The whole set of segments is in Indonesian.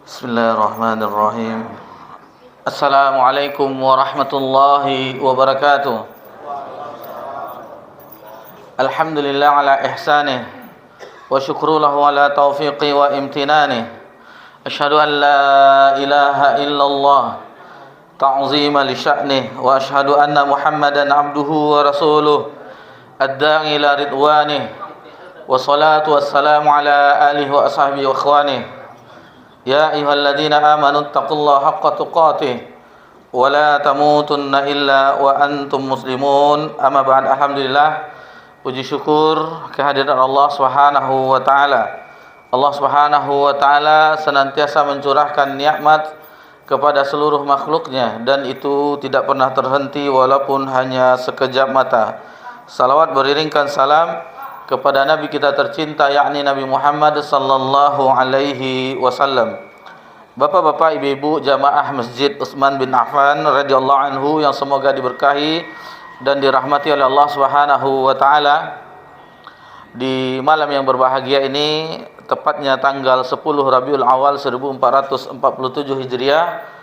Bismillahirrahmanirrahim. Assalamualaikum warahmatullahi wabarakatuh. Alhamdulillah ala ihsanih wa syukru lahu ala taufiqi wa imtinanih. Asyhadu an la ilaha illallah ta'zima li sya'nih wa asyhadu anna Muhammadan abduhu wa rasuluh ad-da'i ila ridwanih wa salatu wassalamu ala alihi wa ashabihi wa ikhwanih. Ya ayyuhalladzina amanu taqullaha haqqa tuqatih wa la tamutunna illa wa antum muslimun. Amma ba'd. Alhamdulillah, puji syukur kehadiran Allah Subhanahu wa taala. Allah Subhanahu wa taala senantiasa mencurahkan nikmat kepada seluruh makhluknya dan itu tidak pernah terhenti walaupun hanya sekejap mata. Salawat beriringkan salam kepada Nabi kita tercinta, yakni Nabi Muhammad sallallahu alaihi wasallam. Bapak-bapak, ibu-ibu jamaah Masjid Utsman bin Affan radhiyallahu anhu yang semoga diberkahi dan dirahmati oleh Allah Subhanahu wa taala. Di malam yang berbahagia ini, tepatnya tanggal 10 Rabiul Awal 1447 Hijriah,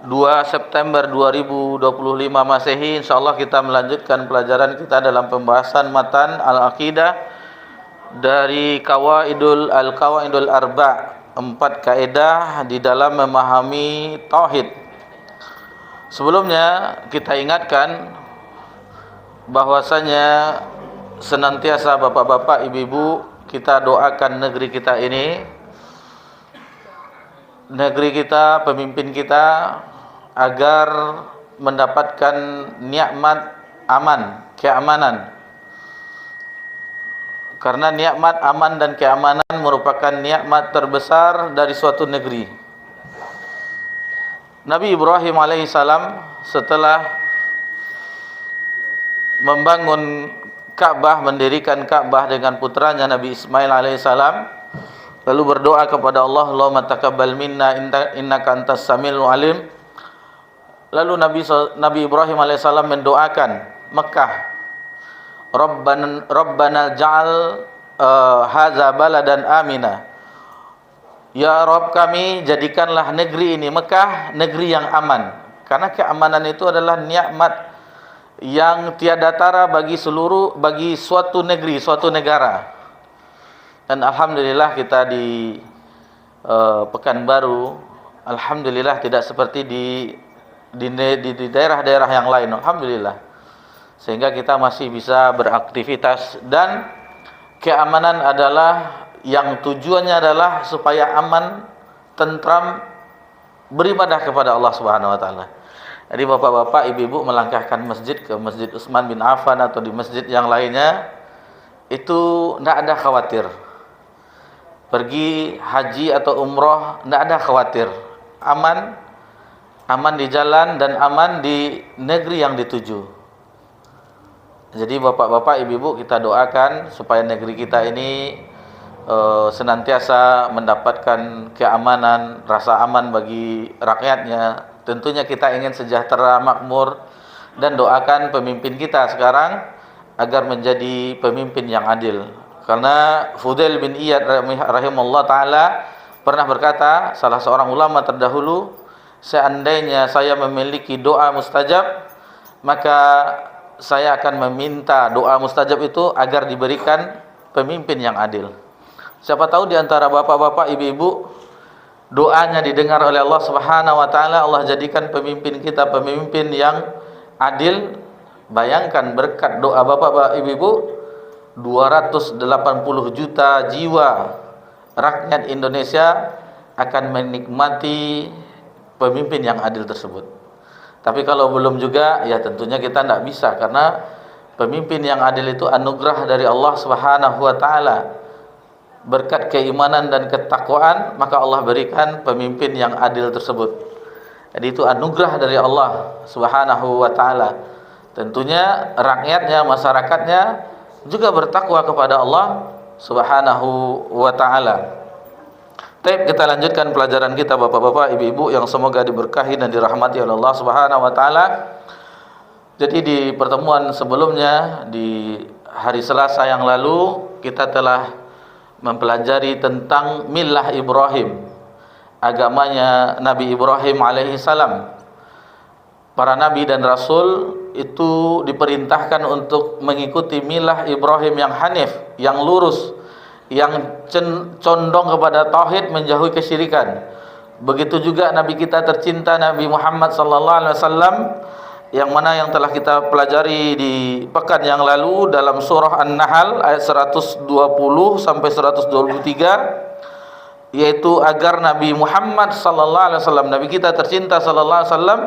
2 September 2025 Masehi, insyaallah kita melanjutkan pelajaran kita dalam pembahasan matan al-aqidah dari Qawaidul Arba', 4 kaidah di dalam memahami tauhid. Sebelumnya kita ingatkan bahwasanya senantiasa bapak-bapak, ibu-ibu kita doakan negeri kita ini, negeri kita, pemimpin kita agar mendapatkan nikmat aman, keamanan. Karena nikmat aman dan keamanan merupakan nikmat terbesar dari suatu negeri. Nabi Ibrahim alaihissalam setelah membangun Ka'bah, mendirikan Ka'bah dengan putranya Nabi Ismail alaihissalam, lalu berdoa kepada Allah, Allahumma taqabbal minna innaka antas samiul alim. Lalu Nabi Ibrahim alaihissalam mendoakan Mekah, Rabbana ja'al hadza baladan amina. Ya Rabb kami, jadikanlah negeri ini Mekah negeri yang aman. Karena keamanan itu adalah nikmat yang tiada tara bagi suatu negeri, suatu negara. Dan alhamdulillah kita di Pekanbaru, alhamdulillah tidak seperti di daerah-daerah yang lain, alhamdulillah. Sehingga kita masih bisa beraktivitas dan keamanan adalah yang tujuannya adalah supaya aman, tentram, beribadah kepada Allah Subhanahu wa taala. Jadi bapak-bapak, ibu-ibu melangkahkan masjid ke Masjid Utsman bin Affan atau di masjid yang lainnya, itu tidak ada khawatir. Pergi haji atau umroh tidak ada khawatir, aman di jalan dan aman di negeri yang dituju. Jadi bapak-bapak, ibu-ibu kita doakan supaya negeri kita ini senantiasa mendapatkan keamanan, rasa aman bagi rakyatnya. Tentunya kita ingin sejahtera, makmur, dan doakan pemimpin kita sekarang agar menjadi pemimpin yang adil. Karena Fudail bin Iyad rahimahullah ta'ala pernah berkata, salah seorang ulama terdahulu, seandainya saya memiliki doa mustajab, maka saya akan meminta doa mustajab itu agar diberikan pemimpin yang adil. Siapa tahu di antara bapak-bapak, ibu-ibu, doanya didengar oleh Allah Subhanahu wa taala, Allah jadikan pemimpin kita pemimpin yang adil. Bayangkan berkat doa bapak-bapak, ibu-ibu, 280 juta jiwa rakyat Indonesia akan menikmati pemimpin yang adil tersebut. Tapi kalau belum juga, ya tentunya kita tidak bisa, karena pemimpin yang adil itu anugerah dari Allah Subhanahu wa taala. Berkat keimanan dan ketakwaan, maka Allah berikan pemimpin yang adil tersebut. Jadi itu anugerah dari Allah Subhanahu wa taala. Tentunya rakyatnya, masyarakatnya juga bertakwa kepada Allah Subhanahu wa taala. Baik, kita lanjutkan pelajaran kita bapak-bapak, ibu-ibu yang semoga diberkahi dan dirahmati oleh Allah Subhanahu wa taala. Jadi di pertemuan sebelumnya di hari Selasa yang lalu kita telah mempelajari tentang millah Ibrahim. agamanya Nabi Ibrahim alaihi salam. Para nabi dan rasul itu diperintahkan untuk mengikuti milah Ibrahim yang hanif, yang lurus, yang condong kepada tauhid, menjauhi kesyirikan. Begitu juga nabi kita tercinta Nabi Muhammad sallallahu alaihi wasallam, yang mana yang telah kita pelajari di pekan yang lalu dalam surah An-Nahl ayat 120 sampai 123, yaitu agar Nabi Muhammad sallallahu alaihi wasallam, nabi kita tercinta sallallahu alaihi wasallam,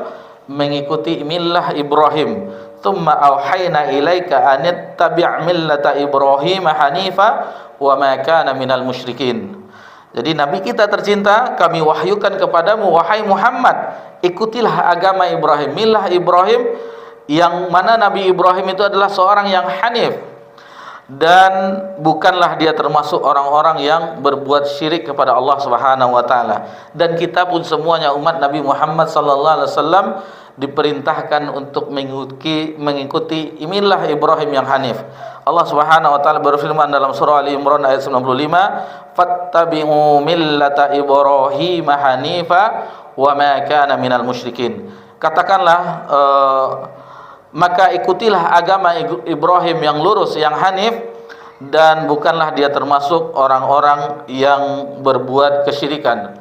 mengikuti millah Ibrahim. Tsumma auhayna ilaika anittabi' millata Ibrahim hanifa wa ma kana minal musyrikin. Jadi nabi kita tercinta, kami wahyukan kepadamu wahai Muhammad, ikutilah agama Ibrahim, millah Ibrahim, yang mana Nabi Ibrahim itu adalah seorang yang hanif, dan bukanlah dia termasuk orang-orang yang berbuat syirik kepada Allah Subhanahu wa taala. Dan kita pun semuanya umat Nabi Muhammad sallallahu alaihi wasallam diperintahkan untuk mengikuti millah Ibrahim yang hanif. Allah Subhanahu wa taala berfirman dalam surah Ali Imran ayat 95, fattabi'u millata Ibrahim hanifa wa ma kana minal musyrikin. Katakanlah maka ikutilah agama Ibrahim yang lurus, yang hanif, dan bukanlah dia termasuk orang-orang yang berbuat kesyirikan.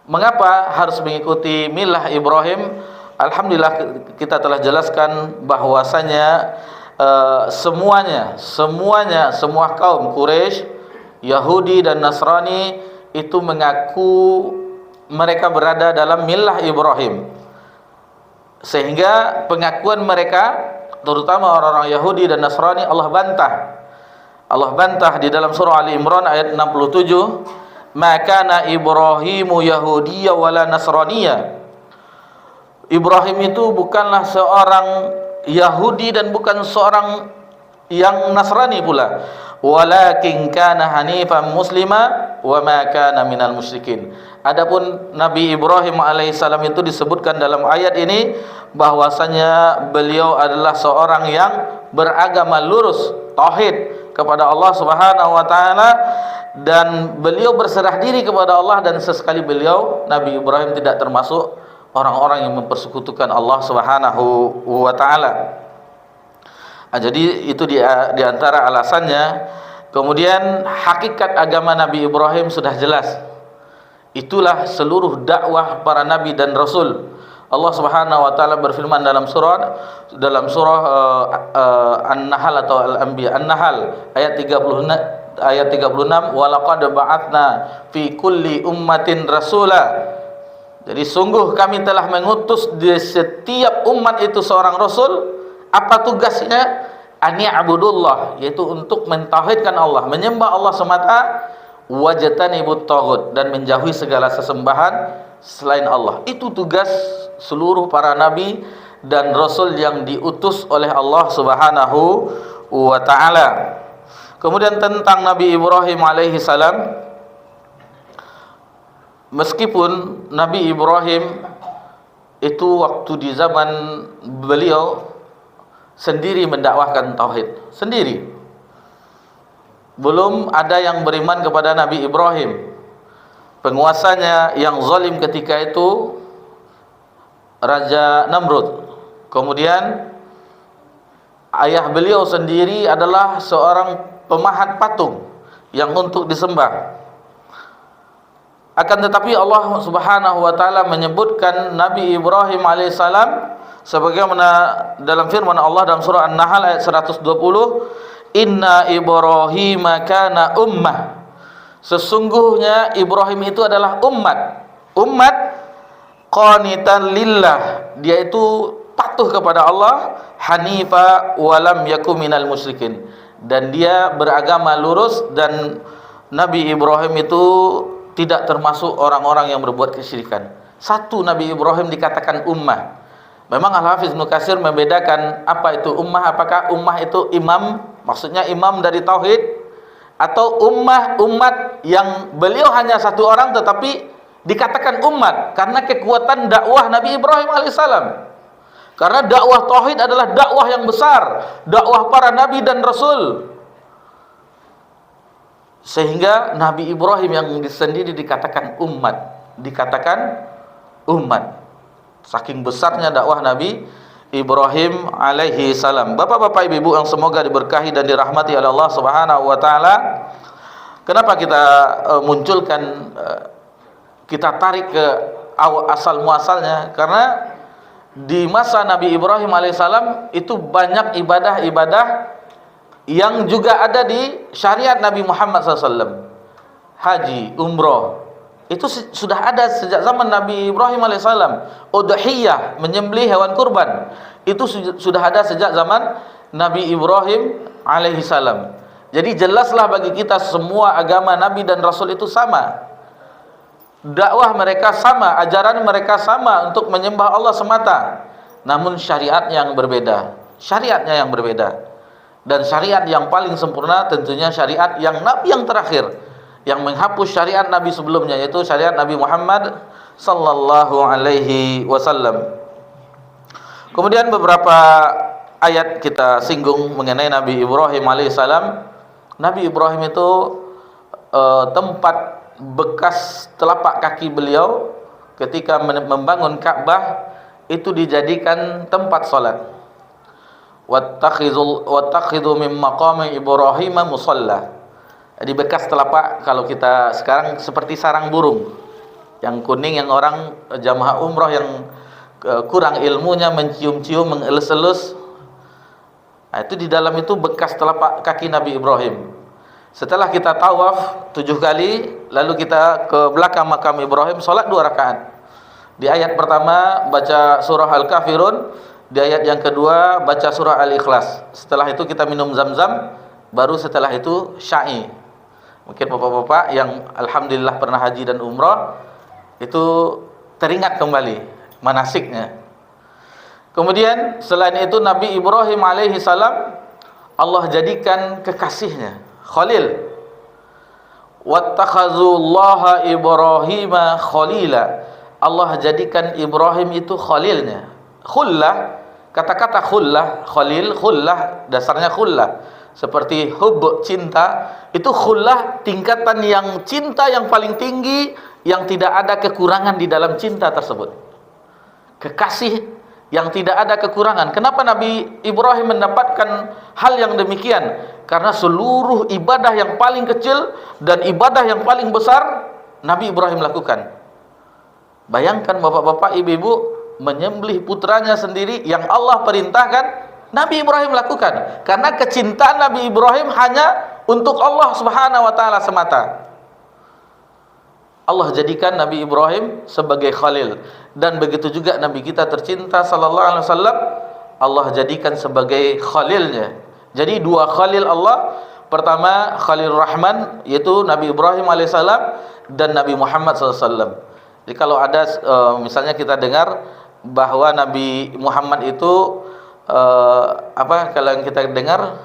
Mengapa harus mengikuti milah Ibrahim? Alhamdulillah kita telah jelaskan bahwasanya semua kaum Quraisy, Yahudi dan Nasrani itu mengaku mereka berada dalam milah Ibrahim, sehingga pengakuan mereka, terutama orang-orang Yahudi dan Nasrani, Allah bantah di dalam surah Ali Imran ayat 67, ma kana Ibrahimu yahudiyya wala nasraniyya. Ibrahim itu bukanlah seorang Yahudi dan bukan seorang yang Nasrani pula, walakin kana hanifan muslima wa ma kana minal musyrikin. Adapun Nabi Ibrahim alaihissalam itu disebutkan dalam ayat ini bahwasanya beliau adalah seorang yang beragama lurus, tauhid kepada Allah Subhanahu wa taala, dan beliau berserah diri kepada Allah, dan sesekali beliau, Nabi Ibrahim, tidak termasuk orang-orang yang mempersekutukan Allah Subhanahu wa taala. Jadi itu di antara alasannya. Kemudian hakikat agama Nabi Ibrahim sudah jelas. Itulah seluruh dakwah para nabi dan rasul. Allah Subhanahu wa taala berfirman dalam surah An-Nahl atau Al-Anbiya, An-Nahl ayat 36, wa laqad ba'atsna fi kulli ummatin rasula. Jadi sungguh kami telah mengutus di setiap umat itu seorang rasul. Apa tugasnya? Ani'budullah, yaitu untuk mentauhidkan Allah, menyembah Allah semata, wajtanibut taghut, dan menjauhi segala sesembahan selain Allah. Itu tugas seluruh para nabi dan rasul yang diutus oleh Allah Subhanahu wa taala. Kemudian tentang Nabi Ibrahim alaihi salam, meskipun Nabi Ibrahim itu waktu di zaman beliau sendiri mendakwahkan tauhid sendiri, belum ada yang beriman kepada Nabi Ibrahim. Penguasanya yang zalim ketika itu Raja Namrud. Kemudian ayah beliau sendiri adalah seorang pemahat patung yang untuk disembah. Akan tetapi Allah Subhanahu wa taala menyebutkan Nabi Ibrahim alaihissalam sebagaimana dalam firman Allah dalam surah An-Nahl ayat 120, inna Ibrahim kana ummah. Sesungguhnya Ibrahim itu adalah umat qanitan lillah, dia itu patuh kepada Allah, hanifa walam yakum minal musyrikin, dan dia beragama lurus, dan Nabi Ibrahim itu tidak termasuk orang-orang yang berbuat kesyirikan. Satu, Nabi Ibrahim dikatakan ummah. Memang Al-Hafiz Ibnu Katsir membedakan apa itu ummah, apakah ummah itu imam, maksudnya imam dari tauhid, atau umat yang beliau hanya satu orang tetapi dikatakan umat karena kekuatan dakwah Nabi Ibrahim alaihissalam. Karena dakwah tauhid adalah dakwah yang besar, dakwah para nabi dan rasul, sehingga Nabi Ibrahim yang sendiri dikatakan umat. dikatakan umat. Saking besarnya dakwah Nabi Ibrahim alaihi salam. Bapak-bapak, ibu-ibu yang semoga diberkahi dan dirahmati oleh Allah Subhanahu wa taala. Kenapa kita munculkan, kita tarik ke asal muasalnya? Karena di masa Nabi Ibrahim alaihissalam itu banyak ibadah-ibadah yang juga ada di syariat Nabi Muhammad SAW. Haji, umroh, itu sudah ada sejak zaman Nabi Ibrahim alaihissalam. Udhiyah, menyembelih hewan kurban, itu sudah ada sejak zaman Nabi Ibrahim alaihissalam. Jadi jelaslah bagi kita semua agama Nabi dan Rasul itu sama. Dakwah mereka sama, ajaran mereka sama untuk menyembah Allah semata. Namun syariatnya yang berbeda. Syariatnya yang berbeda. Dan syariat yang paling sempurna tentunya syariat yang Nabi yang terakhir, yang menghapus syariat Nabi sebelumnya, yaitu syariat Nabi Muhammad sallallahu alaihi wasallam. Kemudian beberapa ayat kita singgung mengenai Nabi Ibrahim alaihissalam. Nabi Ibrahim itu tempat bekas telapak kaki beliau ketika membangun Ka'bah itu dijadikan tempat salat. Wattakhidhu min maqami Ibrahim musalla. Di bekas telapak, kalau kita sekarang seperti sarang burung yang kuning, yang orang jamaah umrah yang kurang ilmunya mencium-cium, mengelus-elus. Nah, itu di dalam itu bekas telapak kaki Nabi Ibrahim. Setelah kita tawaf 7 kali, lalu kita ke belakang makam Ibrahim, salat 2 rakaat. Di ayat pertama baca surah Al-Kafirun, di ayat yang kedua baca surah Al-Ikhlas. Setelah itu kita minum zam-zam, baru setelah itu sya'i. Mungkin bapak-bapak yang alhamdulillah pernah haji dan umrah itu teringat kembali manasiknya. Kemudian selain itu Nabi Ibrahim alaihi salam Allah jadikan kekasihnya, Khalil. Wattakhazullaha Ibrahima khalila. Allah jadikan Ibrahim itu khalilnya. Khullah, kata-kata khullah, khalil, khullah dasarnya khullah. Seperti hub, cinta, itu khullah tingkatan yang cinta yang paling tinggi, yang tidak ada kekurangan di dalam cinta tersebut. Kekasih yang tidak ada kekurangan. Kenapa Nabi Ibrahim mendapatkan hal yang demikian? Karena seluruh ibadah yang paling kecil dan ibadah yang paling besar Nabi Ibrahim lakukan. Bayangkan bapak-bapak, ibu-ibu, menyembelih putranya sendiri yang Allah perintahkan, Nabi Ibrahim lakukan. Karena kecintaan Nabi Ibrahim hanya untuk Allah Subhanahu wa taala semata. Allah jadikan Nabi Ibrahim sebagai khalil, dan begitu juga Nabi kita tercinta sallallahu alaihi wasallam Allah jadikan sebagai khalilnya. Jadi 2 khalil Allah. Pertama Khalil Rahman, yaitu Nabi Ibrahim alaihissalam, dan Nabi Muhammad sallallahu alaihi wasallam. Jadi kalau ada misalnya kita dengar bahwa Nabi Muhammad itu kalau yang kita dengar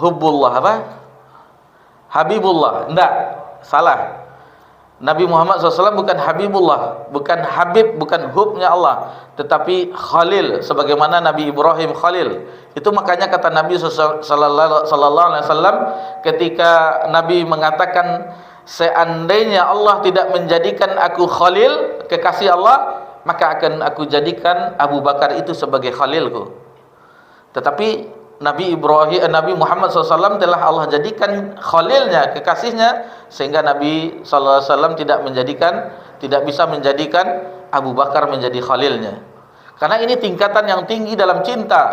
hubbullah Habibullah. Enggak, salah. Nabi Muhammad SAW bukan Habibullah, bukan Habib, bukan hubnya Allah, tetapi Khalil, sebagaimana Nabi Ibrahim Khalil. Itu makanya kata Nabi sallallahu alaihi wasallam ketika Nabi mengatakan, seandainya Allah tidak menjadikan aku Khalil, kekasih Allah, maka akan aku jadikan Abu Bakar itu sebagai Khalilku. Tetapi Nabi Muhammad SAW telah Allah jadikan khalilnya, kekasihnya, sehingga Nabi SAW tidak bisa menjadikan Abu Bakar menjadi khalilnya. Karena ini tingkatan yang tinggi dalam cinta.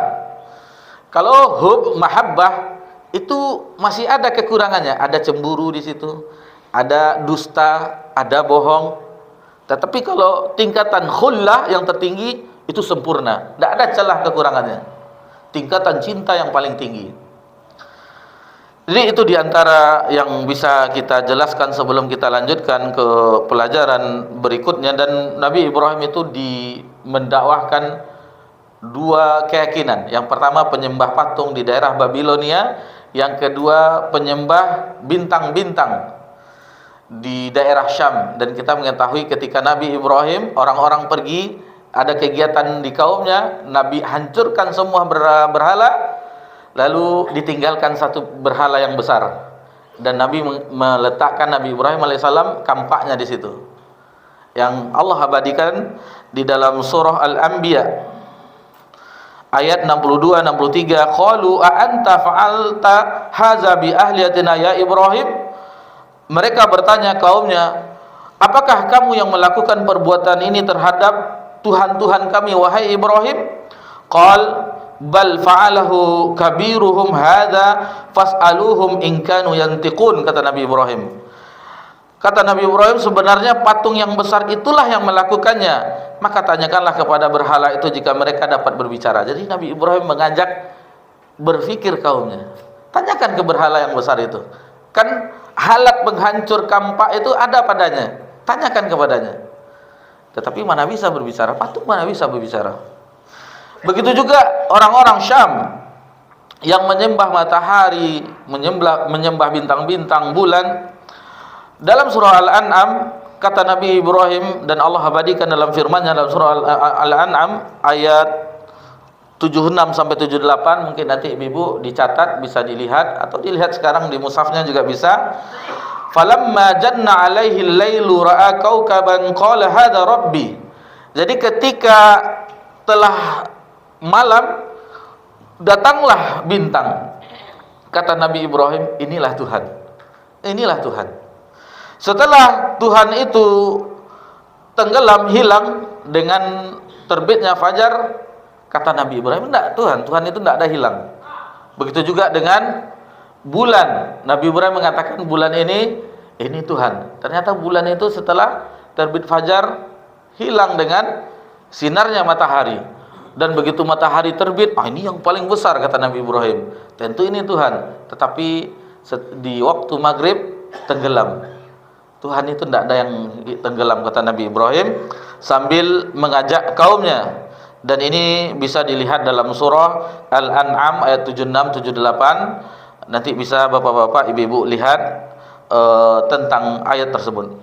Kalau hub, mahabbah, itu masih ada kekurangannya, ada cemburu di situ, ada dusta, ada bohong. Tetapi kalau tingkatan khullah yang tertinggi itu sempurna, tidak ada celah kekurangannya. Tingkatan cinta yang paling tinggi. Jadi itu diantara yang bisa kita jelaskan sebelum kita lanjutkan ke pelajaran berikutnya. Dan Nabi Ibrahim itu mendakwahkan 2 keyakinan. Yang pertama penyembah patung di daerah Babilonia, yang kedua penyembah bintang-bintang di daerah Syam. Dan kita mengetahui ketika Nabi Ibrahim, orang-orang pergi, ada kegiatan di kaumnya, Nabi hancurkan semua berhala, lalu ditinggalkan satu berhala yang besar. dan Nabi meletakkan Nabi Ibrahim alaihissalam kampaknya di situ, yang Allah abadikan di dalam surah Al-Anbiya ayat 62-63. Qalu a anta fa'alta hadza bi ahliyatina ya Ibrahim. Mereka bertanya kaumnya, apakah kamu yang melakukan perbuatan ini terhadap Tuhan-Tuhan kami wahai Ibrahim? Qal bal fa'alahu kabiruhum hadza fas'aluhum in kanu yantiqun, kata Nabi Ibrahim. Kata Nabi Ibrahim, sebenarnya patung yang besar itulah yang melakukannya, maka tanyakanlah kepada berhala itu jika mereka dapat berbicara. Jadi Nabi Ibrahim mengajak berfikir kaumnya, tanyakan ke berhala yang besar itu, kan alat penghancur kampak itu ada padanya, tanyakan kepadanya. Tetapi mana bisa berbicara, patung mana bisa berbicara. Begitu juga orang-orang Syam yang menyembah matahari, menyembah bintang-bintang, bulan. Dalam surah Al-An'am, kata Nabi Ibrahim, dan Allah abadikan dalam firman-Nya dalam surah Al-An'am ayat 76-78, mungkin nanti ibu dicatat, bisa dilihat atau dilihat sekarang di mushafnya juga bisa. Falamma janna alaihi al-lailu ra'a kaukaban qala hadza rabbi. Jadi ketika telah malam, datanglah bintang. Kata Nabi Ibrahim, inilah Tuhan. Inilah Tuhan. Setelah Tuhan itu tenggelam, hilang dengan terbitnya fajar, kata Nabi Ibrahim, tidak, Tuhan itu tidak ada hilang. Begitu juga dengan bulan. Nabi Ibrahim mengatakan bulan ini Tuhan. Ternyata bulan itu setelah terbit fajar hilang dengan sinarnya matahari. Dan begitu matahari terbit, ini yang paling besar, kata Nabi Ibrahim. Tentu ini Tuhan. Tetapi di waktu maghrib tenggelam. Tuhan itu tidak ada yang tenggelam, kata Nabi Ibrahim sambil mengajak kaumnya. Dan ini bisa dilihat dalam surah Al-An'am ayat 76-78. Nanti bisa bapak-bapak, ibu-ibu lihat tentang ayat tersebut.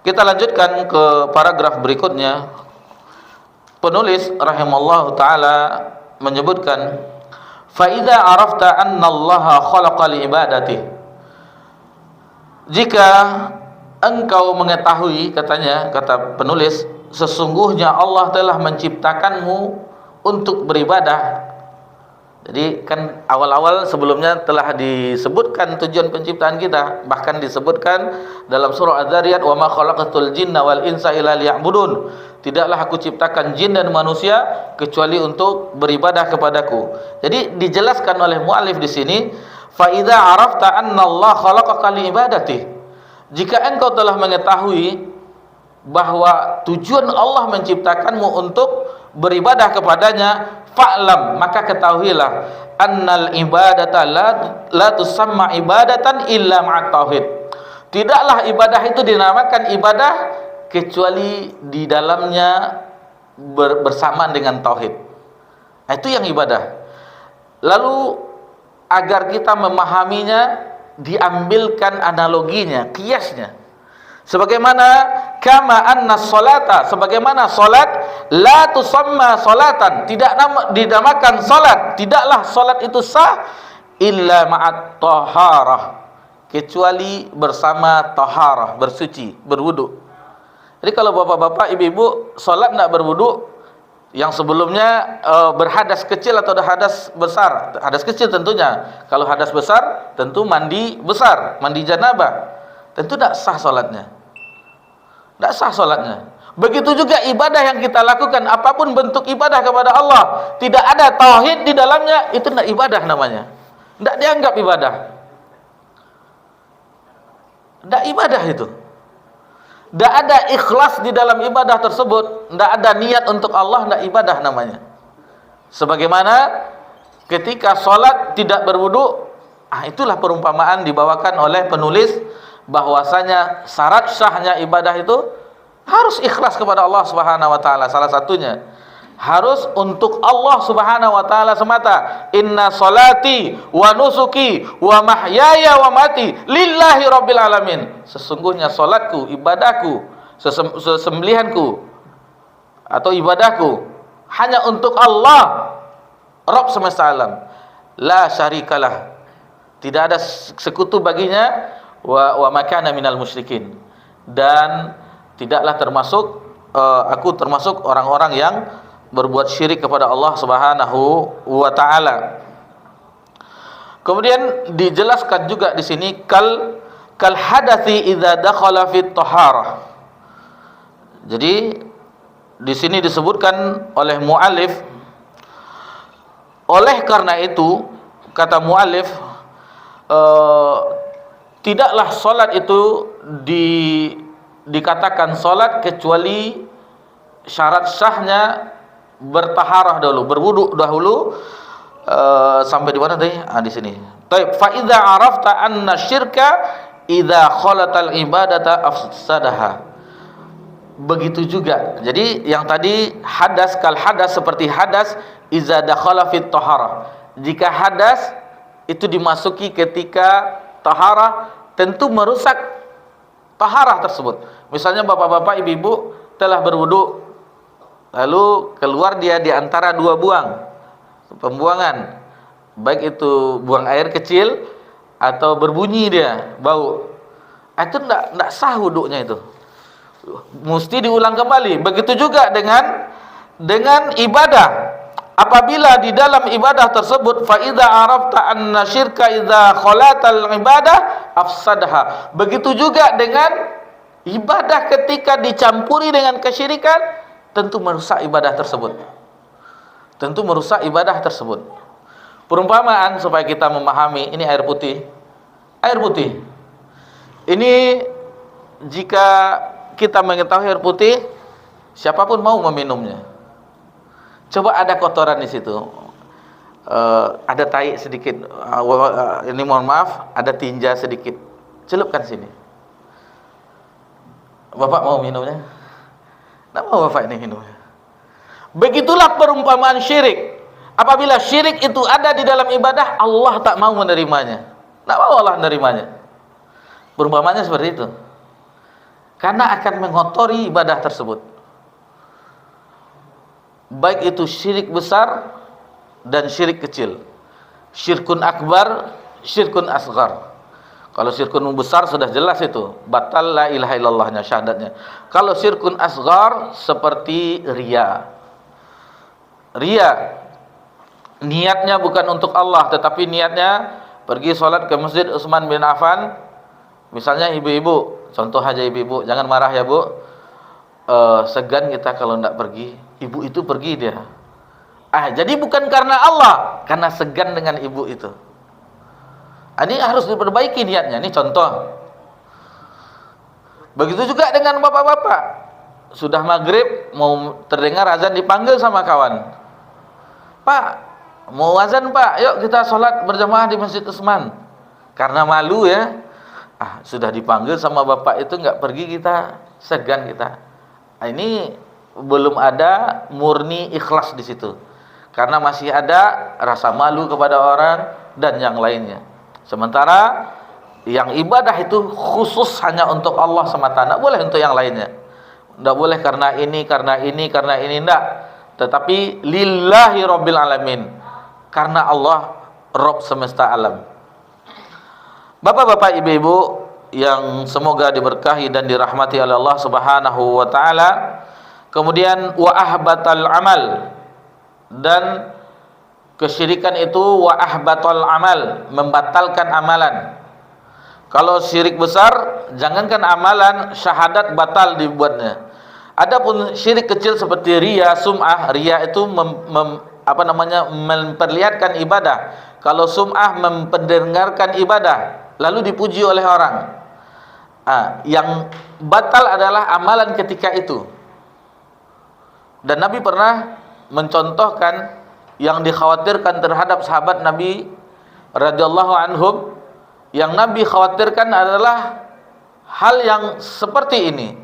Kita lanjutkan ke paragraf berikutnya. Penulis rahimallahu ta'ala menyebutkan, fa idza arafta anna Allaha khalaqa li ibadatihi. Jika engkau mengetahui, katanya, kata penulis, sesungguhnya Allah telah menciptakanmu untuk beribadah. Jadi kan awal-awal sebelumnya telah disebutkan tujuan penciptaan kita, bahkan disebutkan dalam surah Az-Zariyat, wa ma khalaqatul jinna wal insa illa liya'budun. Tidaklah aku ciptakan jin dan manusia kecuali untuk beribadah kepadaku. Jadi dijelaskan oleh muallif di sini, fa idza arafta anna Allah khalaqaka li ibadati. Jika engkau telah mengetahui bahwa tujuan Allah menciptakanmu untuk beribadah kepadanya, fa'lam, maka ketahuilah, annal ibadata la tusamma ibadatan illa ma'at tauhid. Tidaklah ibadah itu dinamakan ibadah kecuali di dalamnya bersamaan dengan tauhid. Itu yang ibadah. Lalu agar kita memahaminya, diambilkan analoginya, kiasnya. Sebagaimana kama anna sholata, sebagaimana salat la tusamma salatan, tidak dinamakan salat, tidaklah salat itu sah illa ma'at taharah, kecuali bersama taharah, bersuci, berwudu. Jadi kalau bapak-bapak, ibu-ibu salat tidak berwudu, yang sebelumnya berhadas kecil atau hadas besar, hadas kecil tentunya. Kalau hadas besar tentu mandi besar, mandi janabah, tentu tidak sah salatnya, tidak sah salatnya. Begitu juga ibadah yang kita lakukan, apapun bentuk ibadah kepada Allah, tidak ada tauhid di dalamnya, itu tidak ibadah namanya, tidak dianggap ibadah, tidak ibadah itu. Tidak ada ikhlas di dalam ibadah tersebut, tidak ada niat untuk Allah, tidak ibadah namanya. Sebagaimana ketika sholat tidak berwudu, itulah perumpamaan dibawakan oleh penulis, bahwasanya syarat sahnya ibadah itu harus ikhlas kepada Allah Subhanahu wa taala. Salah satunya harus untuk Allah Subhanahu wa taala semata. Inna salati wa nusuki wa mahyaya wa mati lillahi rabbil alamin. Sesungguhnya salatku, ibadahku, sesembelihanku atau ibadahku hanya untuk Allah, Rabb semesta alam. La syarikalah, tidak ada sekutu baginya, wa makana minal musyrikin, dan tidaklah termasuk aku termasuk orang-orang yang berbuat syirik kepada Allah Subhanahu wa taala. Kemudian dijelaskan juga di sini kal hadathi idza dakhala fit taharah. Jadi di sini disebutkan oleh muallif, oleh karena itu kata muallif, tidaklah salat itu dikatakan salat kecuali syarat sahnya bertaharah dahulu, berwudu dahulu. Sampai di mana tadi? Di sini. Taib. Fa idza arafta anna syirka idza khalatal ibadata afsadaha. Begitu juga. Jadi yang tadi hadas kal hadas seperti hadas idza dakhala fit taharah. Jika hadas itu dimasuki ketika taharah, tentu merusak taharah tersebut. Misalnya bapak-bapak, ibu-ibu telah berwudu, lalu keluar dia di antara dua pembuangan, baik itu buang air kecil atau berbunyi dia bau, itu tidak sah wudunya, itu mesti diulang kembali. Begitu juga dengan ibadah. Apabila di dalam ibadah tersebut fa idza arafta anna syirka idza khalatal ibadah afsadaha, begitu juga dengan ibadah ketika dicampuri dengan kesyirikan, tentu merusak ibadah tersebut. Perumpamaan supaya kita memahami, ini air putih. Ini jika kita mengetahui air putih, siapapun mau meminumnya. Coba ada kotoran di situ, ada tai sedikit, ini mohon maaf, ada tinja sedikit, celupkan sini. Bapak mau minumnya? Tidak mau bapak ini minumnya. Begitulah perumpamaan syirik. Apabila syirik itu ada di dalam ibadah, Allah tak mau menerimanya. Tak mau Allah menerimanya. Perumpamaannya seperti itu. Karena akan mengotori ibadah tersebut. Baik itu syirik besar dan syirik kecil. Syirkun akbar, syirkun asghar. Kalau syirkun besar sudah jelas itu, batal la ilaha illallahnya, syahadatnya. Kalau syirkun asghar seperti riya. Niatnya bukan untuk Allah, tetapi niatnya pergi sholat ke Masjid Utsman bin Affan. Misalnya ibu-ibu, contoh aja ibu-ibu, jangan marah ya bu, segan kita kalau tidak pergi. Ibu itu pergi dia, jadi bukan karena Allah, karena segan dengan ibu itu. Ini harus diperbaiki niatnya. Ini contoh. Begitu juga dengan bapak-bapak, sudah maghrib mau terdengar azan, dipanggil sama kawan, Pak, mau azan Pak, yuk kita sholat berjamaah di Masjid Utsman. Karena malu ya, sudah dipanggil sama bapak itu nggak pergi, kita segan kita. Ini belum ada murni ikhlas di situ, karena masih ada rasa malu kepada orang dan yang lainnya. Sementara yang ibadah itu khusus hanya untuk Allah semata, tidak boleh untuk yang lainnya. Tidak boleh karena ini, tidak. Tetapi lillahi rabbil alamin, karena Allah Rabb semesta alam. Bapak-bapak, ibu-ibu yang semoga diberkahi dan dirahmati oleh Allah Subhanahu wa taala. Kemudian wa ahbatal amal, dan kesyirikan itu wa ahbatal amal, membatalkan amalan. Kalau syirik besar, jangankan amalan, syahadat batal dibuatnya. Adapun syirik kecil seperti riya, sum'ah, riya itu memperlihatkan ibadah. Kalau sum'ah memperdengarkan ibadah, lalu dipuji oleh orang. Yang batal adalah amalan ketika itu. Dan Nabi pernah mencontohkan yang dikhawatirkan terhadap sahabat Nabi radhiyallahu anhum. Yang Nabi khawatirkan adalah hal yang seperti ini.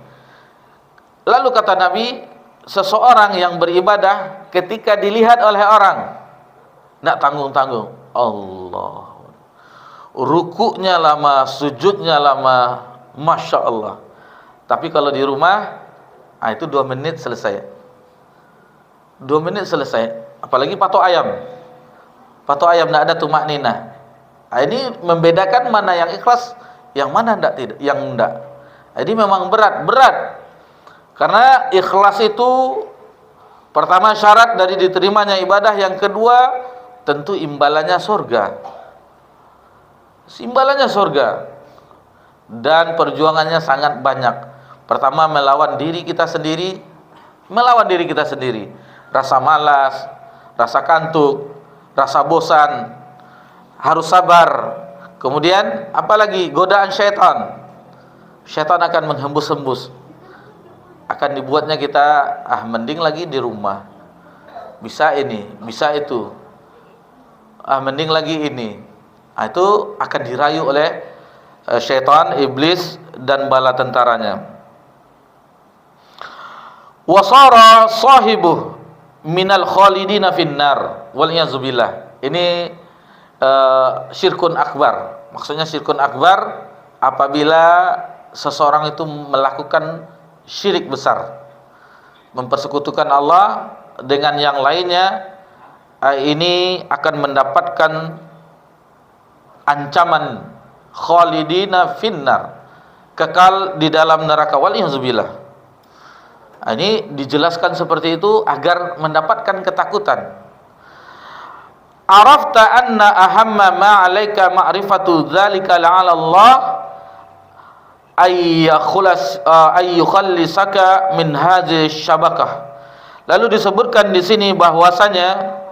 Lalu kata Nabi, seseorang yang beribadah ketika dilihat oleh orang, tidak tanggung-tanggung, Allah, rukuknya lama, sujudnya lama, Masya Allah. Tapi kalau di rumah, itu 2 menit selesai. 2 menit selesai. Apalagi patok ayam tidak ada tumak nina. Ini membedakan mana yang ikhlas, yang mana tidak, yang enggak. Jadi memang berat. Karena ikhlas itu pertama syarat dari diterimanya ibadah, yang kedua tentu imbalannya surga. Imbalannya surga. Dan perjuangannya sangat banyak. Pertama melawan diri kita sendiri, rasa malas, rasa kantuk, rasa bosan, harus sabar. Kemudian apalagi godaan syaitan. Syaitan akan menghembus-hembus. Akan dibuatnya kita mending lagi di rumah. Bisa ini, bisa itu. Mending lagi ini. Itu akan dirayu oleh syaitan, iblis dan bala tentaranya. Wasara sahibuh minal khalidina finnar wal'iyazubillah. Ini syirkun akbar. Maksudnya syirkun akbar apabila seseorang itu melakukan syirik besar, mempersekutukan Allah dengan yang lainnya. Ini akan mendapatkan ancaman khalidina finnar, kekal di dalam neraka, wal'iyazubillah. Ini dijelaskan seperti itu agar mendapatkan ketakutan. Arafta anna ahamma ma 'alaika ma'rifatu dzalika la'ala Allah ayyukhallisaka min hadhihi syabakah. Lalu disebutkan di sini bahwasanya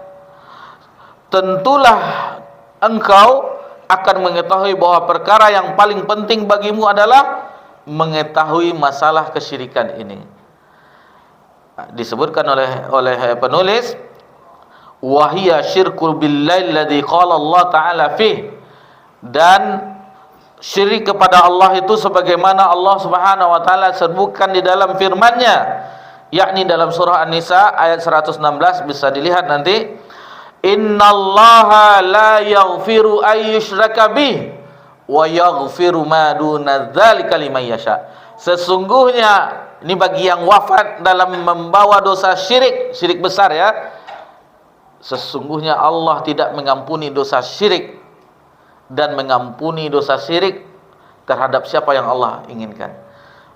tentulah engkau akan mengetahui bahwa perkara yang paling penting bagimu adalah mengetahui masalah kesyirikan ini. Disebutkan oleh penulis, wahia syirkul billahi alladzi qala Allah taala fih, dan syirik kepada Allah itu sebagaimana Allah Subhanahu wa taala sebutkan di dalam firman-Nya, yakni dalam surah An-Nisa ayat 116, bisa dilihat nanti. Innallaha la yaghfiru ay yushraka bih wa yaghfiru ma duna dzalika liman yasha. Sesungguhnya ini bagi yang wafat dalam membawa dosa syirik besar ya. Sesungguhnya Allah tidak mengampuni dosa syirik dan mengampuni dosa syirik terhadap siapa yang Allah inginkan.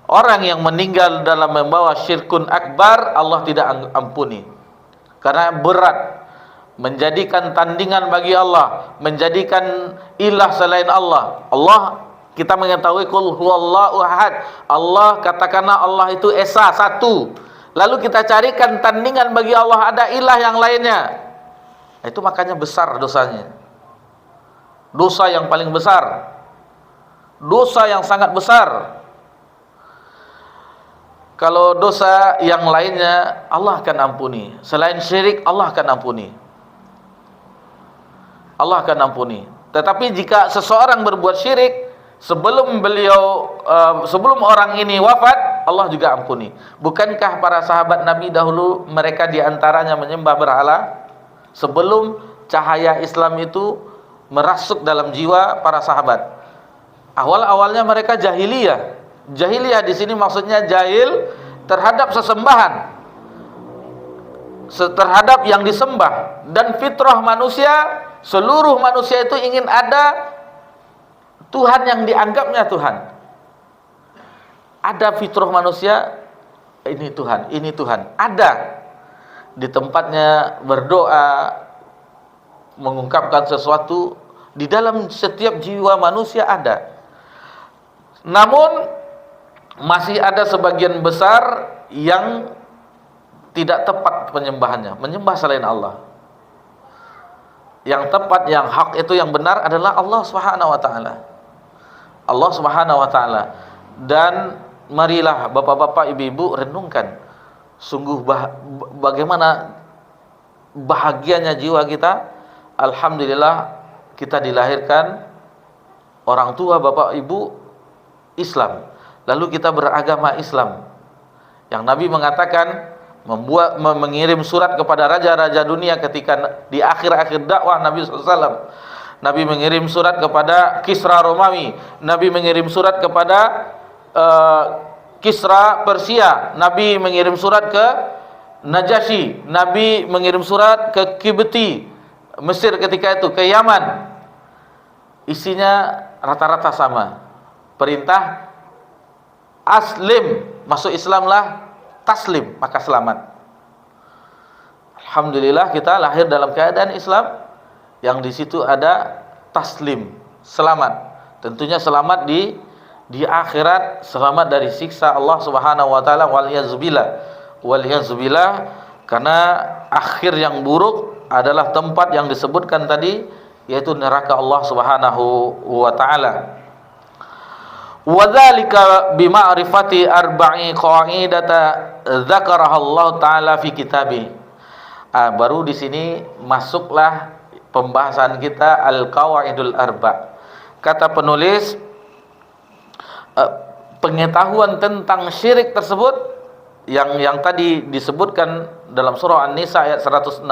Orang yang meninggal dalam membawa syirkun akbar, Allah tidak ampuni. Karena berat, menjadikan tandingan bagi Allah, menjadikan ilah selain Allah. Kita mengetahui qul huwallahu ahad. Allah, katakanlah Allah itu esa, satu. Lalu kita carikan tandingan bagi Allah, ada ilah yang lainnya. Itu makanya besar dosanya. Dosa yang paling besar. Dosa yang sangat besar. Kalau dosa yang lainnya Allah akan ampuni. Selain syirik Allah akan ampuni. Allah akan ampuni. Tetapi jika seseorang berbuat syirik sebelum orang ini wafat, Allah juga ampuni. Bukankah para sahabat Nabi dahulu mereka diantaranya menyembah berhala sebelum cahaya Islam itu merasuk dalam jiwa para sahabat? Awal-awalnya mereka jahiliyah. Jahiliyah di sini maksudnya jahil terhadap sesembahan, terhadap yang disembah. Dan fitrah manusia, seluruh manusia itu ingin ada Tuhan yang dianggapnya Tuhan. Ada fitrah manusia, ini Tuhan. Ada di tempatnya berdoa, mengungkapkan sesuatu, di dalam setiap jiwa manusia ada. Namun masih ada sebagian besar yang tidak tepat penyembahannya, menyembah selain Allah. Yang tepat, yang hak itu, yang benar adalah Allah Subhanahu wa taala. Allah Subhanahu wa taala. Dan marilah bapak-bapak, ibu-ibu renungkan sungguh bagaimana bahagianya jiwa kita. Alhamdulillah kita dilahirkan orang tua bapak ibu Islam, lalu kita beragama Islam. Yang Nabi mengatakan mengirim surat kepada raja-raja dunia ketika di akhir-akhir dakwah Nabi SAW. Nabi mengirim surat kepada Kisra Romawi, Nabi mengirim surat kepada Kisra Persia, Nabi mengirim surat ke Najasyi, Nabi mengirim surat ke Kibti Mesir ketika itu, ke Yaman. isinya rata-rata sama. Perintah aslim, masuk Islamlah, taslim, maka selamat. Alhamdulillah kita lahir dalam keadaan Islam yang di situ ada taslim, selamat. Tentunya selamat di akhirat, selamat dari siksa Allah Subhanahu wa taala, wal yazubillah, karena akhir yang buruk adalah tempat yang disebutkan tadi, yaitu neraka Allah Subhanahu wa taala. Wa dzalika bima'rifati arba'i qaidata dzakaraha Allah taala fi kitabih. Baru di sini masuklah pembahasan kita al-qawaidul arba. Kata penulis, pengetahuan tentang syirik tersebut yang tadi disebutkan dalam surah An-Nisa ayat 116,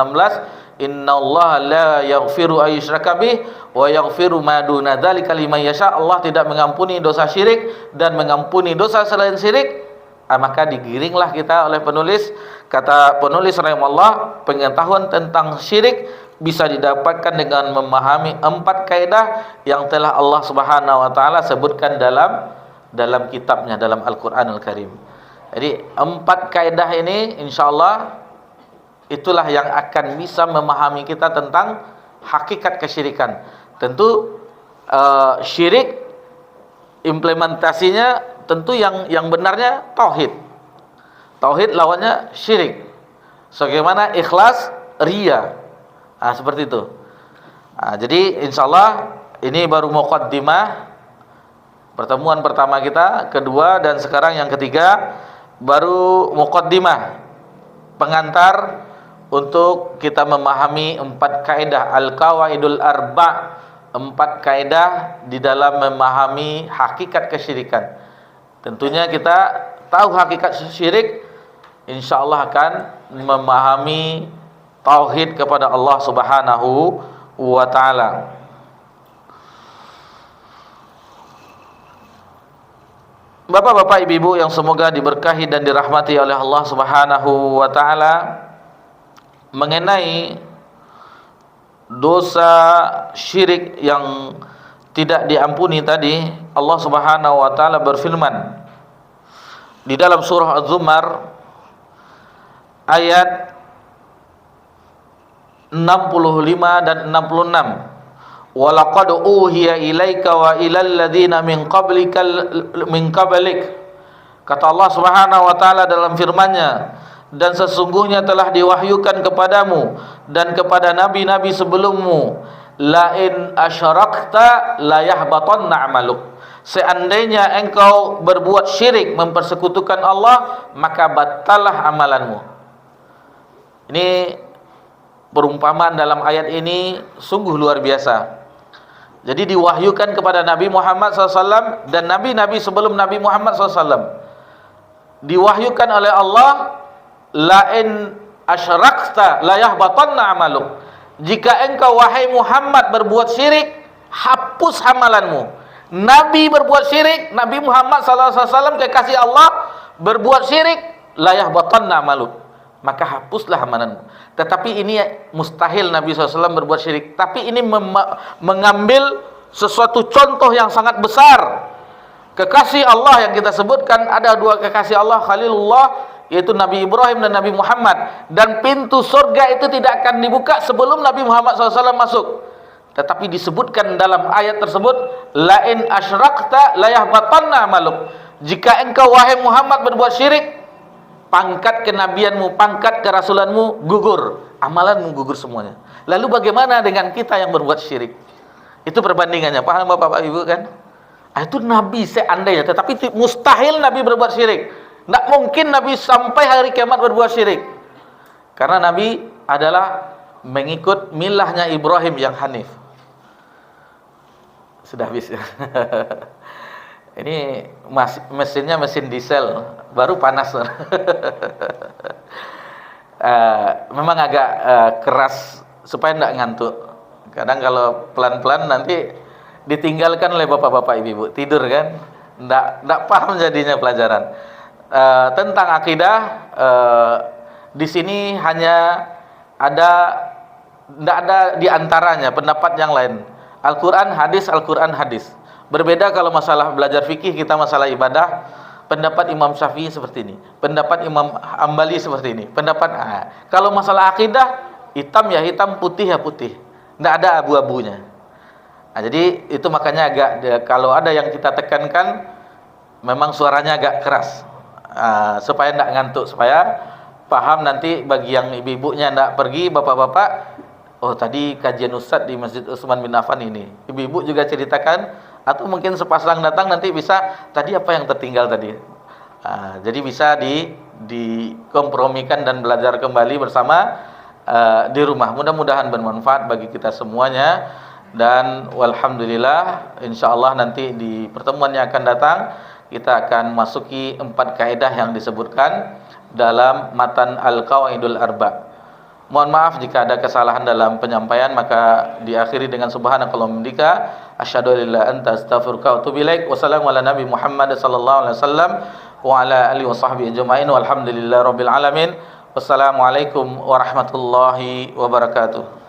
innallaha la yaghfiru ayyushraka bih wa yaghfiru ma duna dzalika liman yasha. Allah tidak mengampuni dosa syirik dan mengampuni dosa selain syirik. Maka digiringlah kita oleh penulis. Kata penulis rahimahullah, pengetahuan tentang syirik bisa didapatkan dengan memahami 4 kaidah yang telah Allah Subhanahu wa taala sebutkan dalam kitabnya, dalam Al-Qur'anul Karim. Jadi 4 kaidah ini insyaallah itulah yang akan bisa memahami kita tentang hakikat kesyirikan. Tentu syirik implementasinya tentu yang benarnya tauhid. Tauhid lawannya syirik. Sebagaimana ikhlas, riya. Seperti itu. Jadi insyaallah ini baru muqaddimah, pertemuan pertama kita, kedua dan sekarang yang ketiga, baru muqaddimah, pengantar untuk kita memahami 4 kaidah al-qawaidul arba', 4 kaidah di dalam memahami hakikat kesyirikan. Tentunya kita tahu hakikat syirik, insyaallah akan memahami tauhid kepada Allah Subhanahu wa taala. Bapak-bapak, ibu-ibu yang semoga diberkahi dan dirahmati oleh Allah Subhanahu wa taala, mengenai dosa syirik yang tidak diampuni tadi, Allah Subhanahu wa taala berfirman di dalam surah Az-Zumar ayat 65 dan 66. Walaqad uhiya ilaika wa ilal ladzina min qablik. Kata Allah Subhanahu wa taala dalam firman-Nya, dan sesungguhnya telah diwahyukan kepadamu dan kepada nabi-nabi sebelummu, la in asyrakta la yahbatanna 'amaluk. Seandainya engkau berbuat syirik, mempersekutukan Allah, maka batallah amalanmu. Ini perumpamaan dalam ayat ini sungguh luar biasa. Jadi diwahyukan kepada Nabi Muhammad SAW dan nabi-nabi sebelum Nabi Muhammad SAW. Diwahyukan oleh Allah, la in asyrakta la yahbatanna 'amaluk. Jika engkau wahai Muhammad berbuat syirik, hapus amalanmu. Nabi berbuat syirik, Nabi Muhammad SAW kekasih Allah berbuat syirik, la yahbatanna 'amaluk, maka hapuslah amalanmu. Tetapi ini mustahil Nabi SAW berbuat syirik. Tapi ini mengambil sesuatu contoh yang sangat besar. Kekasih Allah yang kita sebutkan, ada 2 kekasih Allah Khalilullah, yaitu Nabi Ibrahim dan Nabi Muhammad. Dan pintu surga itu tidak akan dibuka sebelum Nabi Muhammad SAW masuk. Tetapi disebutkan dalam ayat tersebut, la in asyrakta la yahbatanna 'amaluk. Jika engkau wahai Muhammad berbuat syirik, pangkat kenabianmu, pangkat kerasulanmu gugur, amalanmu gugur semuanya. Lalu bagaimana dengan kita yang berbuat syirik? Itu perbandingannya, paham Bapak Ibu kan? Itu Nabi seandainya, tetapi mustahil Nabi berbuat syirik. Tidak mungkin Nabi sampai hari kiamat berbuat syirik. Karena Nabi adalah mengikut milahnya Ibrahim yang hanif. Sudah habis ya. Ini mesinnya mesin diesel, baru panas. Memang agak keras supaya tidak ngantuk. Kadang kalau pelan-pelan nanti ditinggalkan oleh bapak-bapak ibu-ibu, tidur kan, tidak paham jadinya pelajaran. Tentang akidah, di sini hanya ada, tidak ada diantaranya pendapat yang lain. Al-Quran hadis, Al-Quran hadis. Berbeda kalau masalah belajar fikih, kita masalah ibadah, pendapat Imam Syafi'i seperti ini, pendapat Imam Hambali seperti ini, kalau masalah akidah, hitam ya hitam, putih ya putih, tidak ada abu-abunya. Jadi itu makanya kalau ada yang kita tekankan, memang suaranya agak keras, supaya tidak ngantuk, supaya paham nanti bagi yang ibu-ibunya tidak pergi, bapak-bapak, oh tadi kajian Ustadz di Masjid Utsman bin Affan ini, ibu-ibu juga ceritakan, atau mungkin sepasang datang nanti bisa, tadi apa yang tertinggal tadi. Jadi bisa dikompromikan dan belajar kembali bersama di rumah. Mudah-mudahan bermanfaat bagi kita semuanya. Dan walhamdulillah, insyaallah nanti di pertemuan yang akan datang kita akan masuki 4 kaidah yang disebutkan dalam matan Al-Qawaidul Arba'. Mohon maaf jika ada kesalahan dalam penyampaian, maka diakhiri dengan subhanakallahumma bihamdika asyhadu an la ilaha illa anta astaghfiruka wa atubu ilaik. Wassalamu ala nabi Muhammad sallallahu alaihi wasallam wa ala alihi washabbihi ajmain walhamdulillahirabbil alamin. Wassalamualaikum warahmatullahi wabarakatuh.